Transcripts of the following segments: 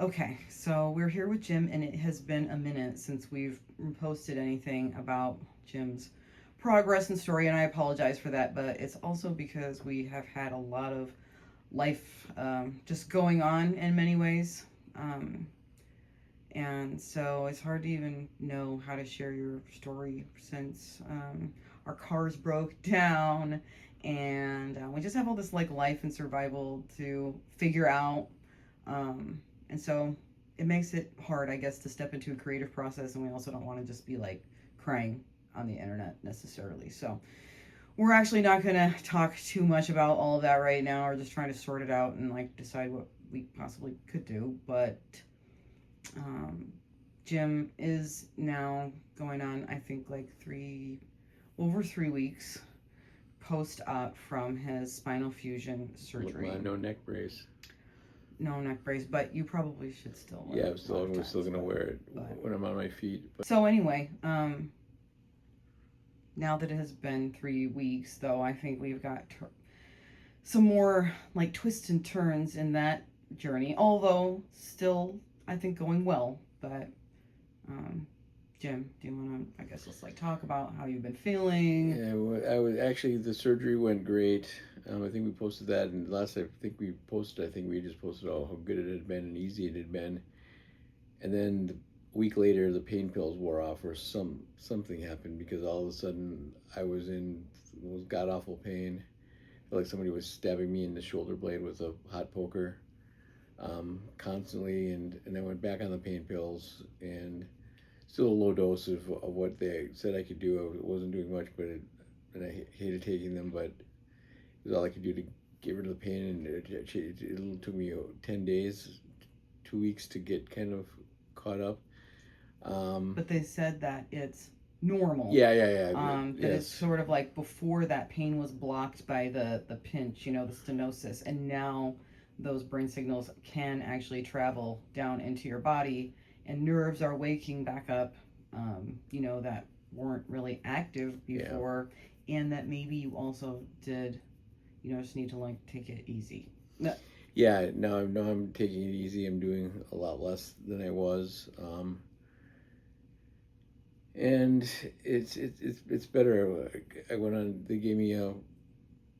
Okay, so we're here with Jim, and it has been a minute since we've posted anything about Jim's progress and story, and I apologize for that, but it's also because we have had a lot of life just going on in many ways. And so it's hard to even know how to share your story since our cars broke down and we just have all this like life and survival to figure out. And so it makes it hard, I guess, to step into a creative process, and we also don't want to just be like crying on the internet necessarily. So we're actually not going to talk too much about all of that right now. We're just trying to sort it out and like decide what we possibly could do. But um, Jim is now going on, I think, like over 3 weeks post-op from his spinal fusion surgery. No neck brace. No neck brace, but you probably should still wear Yeah, it. I'm still gonna wear it when I'm on my feet. But. So anyway, now that it has been 3 weeks, though, I think we've got some more like twists and turns in that journey. Although still, I think going well. But Jim, do you want to? I guess let's like talk about how you've been feeling. Yeah, well, I was actually the surgery went great. I think we posted that, and last I think we just posted how good it had been and easy it had been. And then a week later, the pain pills wore off, or something happened because all of a sudden I was god awful pain. I felt like somebody was stabbing me in the shoulder blade with a hot poker, constantly, and I went back on the pain pills and. Still a low dose of what they said I could do. I wasn't doing much, and I hated taking them, but it was all I could do to get rid of the pain. And it took me 10 days, 2 weeks to get kind of caught up. But they said that it's normal. Yeah. That it's sort of like before that pain was blocked by the pinch, the stenosis, and now those brain signals can actually travel down into your body. And nerves are waking back up, that weren't really active before, and that maybe you also did, just need to like take it easy. Yeah, no, I'm taking it easy. I'm doing a lot less than I was, and it's better. I went on. They gave me a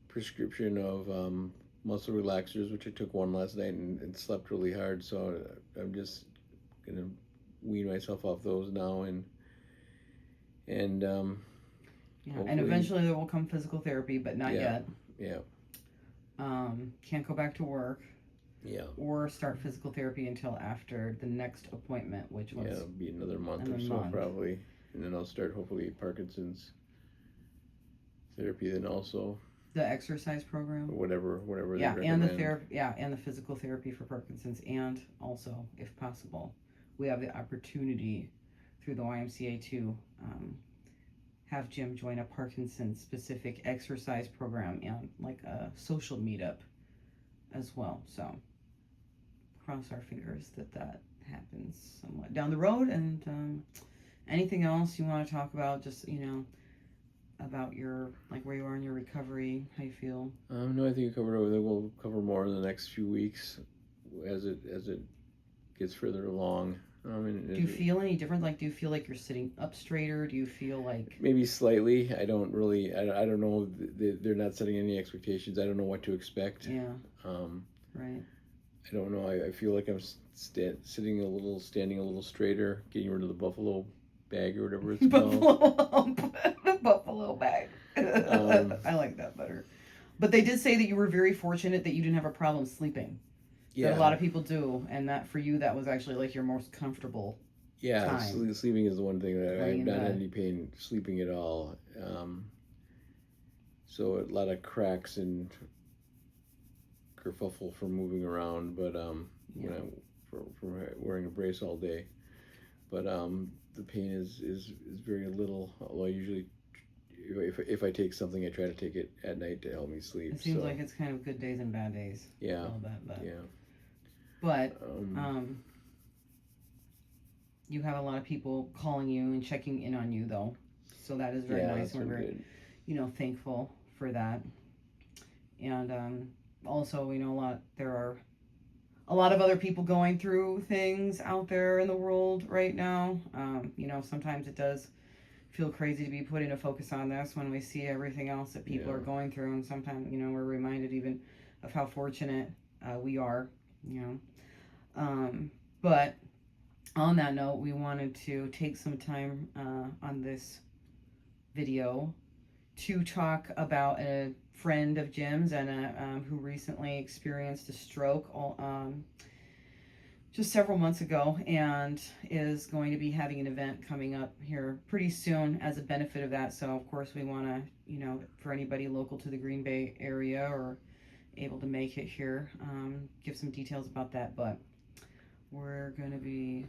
prescription of muscle relaxers, which I took one last night and slept really hard. So I'm just gonna wean myself off those now and and eventually there will come physical therapy, but not yet. Can't go back to work or start physical therapy until after the next appointment, which was it'll be another month or so probably, and then I'll start hopefully Parkinson's therapy then also the exercise program, whatever and the therapy, and the physical therapy for Parkinson's, and also if possible we have the opportunity through the YMCA to have Jim join a Parkinson's specific exercise program and like a social meetup as well. So cross our fingers that happens somewhat down the road. And anything else you want to talk about, just about your like where you are in your recovery, how you feel? No, I think you covered everything. We'll cover more in the next few weeks as it gets further along. Do you feel any different? Like, do you feel like you're sitting up straighter? Do you feel like maybe slightly? I don't really. I don't know. They're not setting any expectations. I don't know what to expect. Yeah. Right. I don't know. I feel like I'm standing a little straighter, getting rid of the buffalo bag or whatever it's called. The buffalo bag. I like that better. But they did say that you were very fortunate that you didn't have a problem sleeping. Yeah. That a lot of people do, and that for you that was actually like your most comfortable time. Sleeping is the one thing that I've not had any pain sleeping at all. So a lot of cracks and kerfuffle from moving around, but when from wearing a brace all day. But the pain is very little. Although I usually, if I take something, I try to take it at night to help me sleep. It seems like it's kind of good days and bad days. Yeah. All that, but. Yeah. But you have a lot of people calling you and checking in on you, though, so that is very nice, and we're very, thankful for that. And also, we know there are a lot of other people going through things out there in the world right now. Sometimes it does feel crazy to be putting a focus on this when we see everything else that people Yeah. are going through, and sometimes we're reminded even of how fortunate we are. You know, but on that note, we wanted to take some time on this video to talk about a friend of Jim's and who recently experienced a stroke just several months ago, and is going to be having an event coming up here pretty soon as a benefit of that. So of course we want to, for anybody local to the Green Bay area or able to make it here, give some details about that. But we're going to be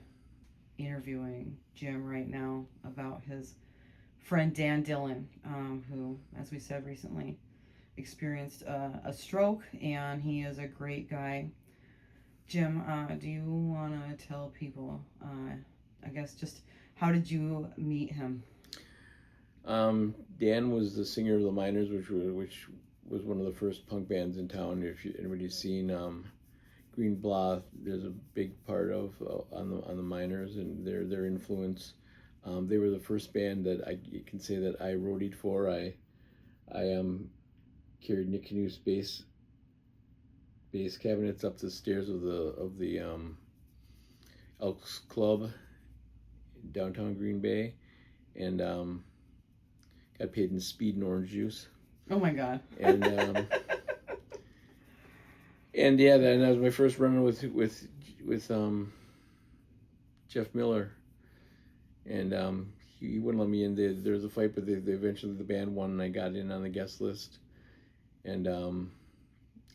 interviewing Jim right now about his friend Dan Dillon, who, as we said, recently experienced a stroke, and he is a great guy. Jim, do you want to tell people, I guess, just how did you meet him? Dan was the singer of the Miners, which was one of the first punk bands in town. If anybody's seen Green Blah, there's a big part of on the Miners and their influence. They were the first band that I can say that I roadied for. I carried Nick Canute's bass cabinets up the stairs of the Elks Club in downtown Green Bay, and got paid in speed and orange juice. Oh my God! And and yeah, that was my first run with Jeff Miller, and he wouldn't let me in. There was a fight, but they eventually the band won, and I got in on the guest list, and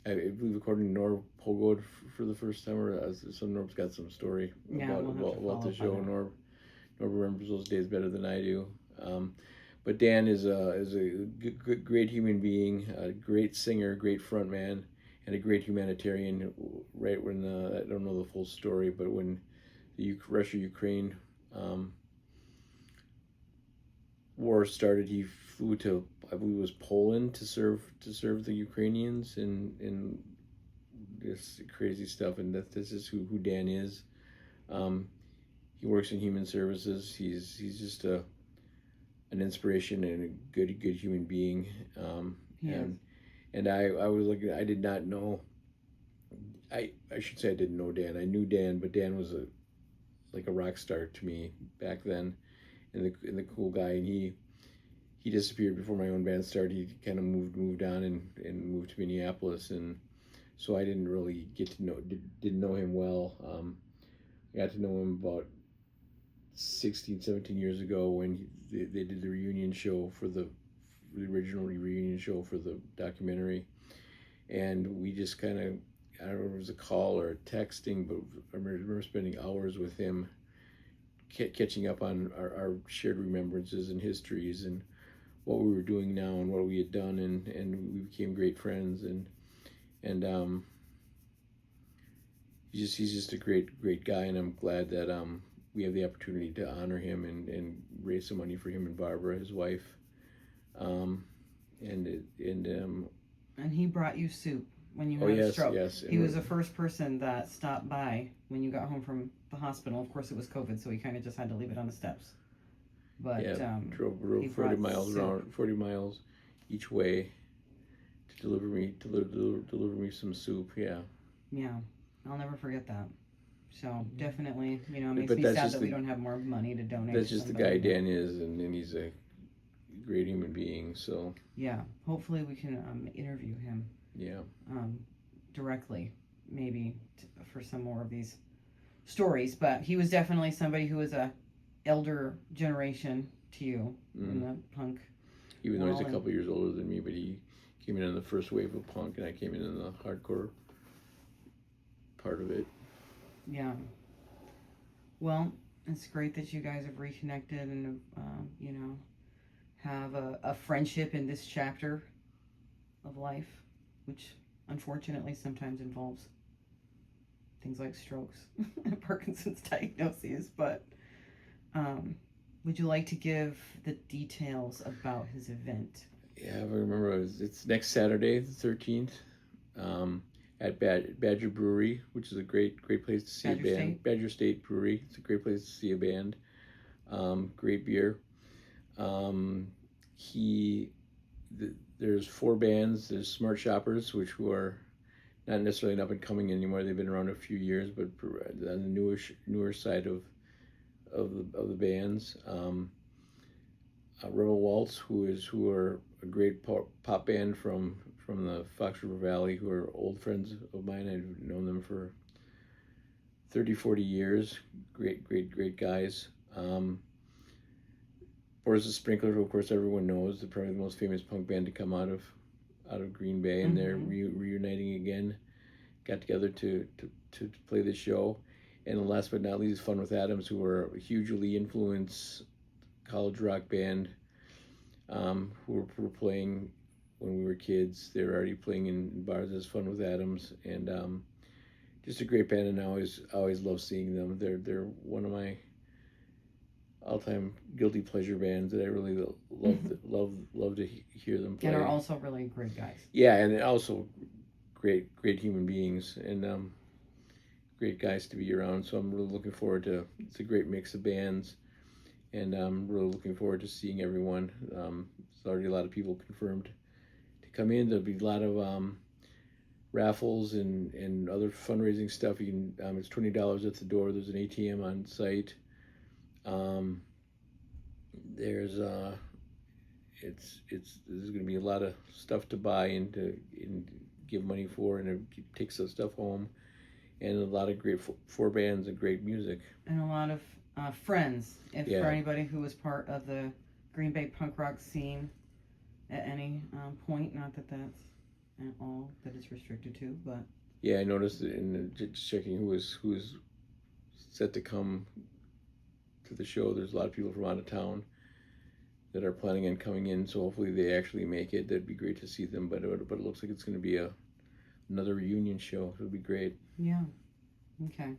I believe according to Norb Pogod for the first time, or some Norb's got some story about the show. Norb remembers those days better than I do. But Dan is a great human being, a great singer, great frontman, and a great humanitarian. Right when I don't know the full story, but when the Russia-Ukraine war started, he flew to, I believe it was Poland, to serve the Ukrainians in this crazy stuff. And this is who Dan is. He works in human services. He's just an inspiration and a good human being. And I was looking. I did not know. I should say I didn't know Dan. I knew Dan, but Dan was like a rock star to me back then, and the cool guy. And he disappeared before my own band started. He kind of moved on and moved to Minneapolis, and so I didn't really didn't know him well. I got to know him about 16, 17 years ago when they did the reunion show for the original reunion show for the documentary, and we just kind of, I don't know if it was a call or a texting, but I remember spending hours with him, catching up on our shared remembrances and histories and what we were doing now and what we had done, and we became great friends, and he's just a great guy, and I'm glad that we have the opportunity to honor him and raise some money for him and Barbara, his wife, and he brought you soup when you had a stroke. Yes. He was the first person that stopped by when you got home from the hospital. Of course, it was COVID, so he kind of just had to leave it on the steps. But drove 40 miles each way to deliver me some soup. Yeah, I'll never forget that. So definitely, it makes me sad that we don't have more money to donate. That's just the guy Dan is, and he's a great human being. So yeah, hopefully we can interview him. Yeah. Directly, maybe for some more of these stories. But he was definitely somebody who was a elder generation to you in the punk. Even though he's a couple years older than me, but he came in on the first wave of punk, and I came in the hardcore part of it. Yeah. Well, it's great that you guys have reconnected and have a friendship in this chapter of life, which unfortunately sometimes involves things like strokes and Parkinson's diagnoses. But would you like to give the details about his event? Yeah, I remember it's next Saturday, the 13th. at Badger Brewery, which is a great place to see a band. Badgerstate Brewery. It's a great place to see a band. Great beer. There's 4 bands. There's Smart Shoppers, which who are not necessarily up and coming anymore. They've been around a few years, but on the newer side of the bands. Rebel Waltz, who are a great pop band from the Fox River Valley, who are old friends of mine. I've known them for 30-40 years. Great guys. Boris the Sprinkler, who of course everyone knows, probably the most famous punk band to come out of Green Bay, and they're reuniting again. Got together to play the show. And last but not least, Fun with Adams, who were a hugely influenced college rock band, who were playing when we were kids. They were already playing in bars as Fun with Adams, and just a great band. And I always love seeing them. They're one of my all-time guilty pleasure bands that I really love to hear them play. And are also really great guys. Yeah, and also great human beings, and great guys to be around. So I'm really looking forward to. It's a great mix of bands, and I'm really looking forward to seeing everyone. There's already a lot of people confirmed to come in. There'll be a lot of raffles and other fundraising stuff. You can it's $20 at the door. There's an ATM on site. There's going to be a lot of stuff to buy and give money for, and take some stuff home, and a lot of great 4 bands and great music, and a lot of friends. For anybody who was part of the Green Bay punk rock scene at any point, not that that's at all that it's restricted to, but I noticed in just checking who was set to come to the show. There's a lot of people from out of town that are planning on coming in, so hopefully they actually make it. That'd be great to see them, but it looks like it's going to be another reunion show. It'll be great. Yeah. Okay.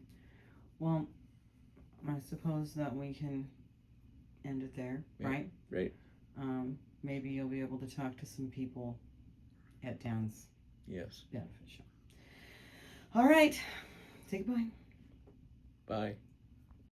Well, I suppose that we can end it there, right? Right. Maybe you'll be able to talk to some people at Dan's benefit show. All right. Say goodbye. Bye.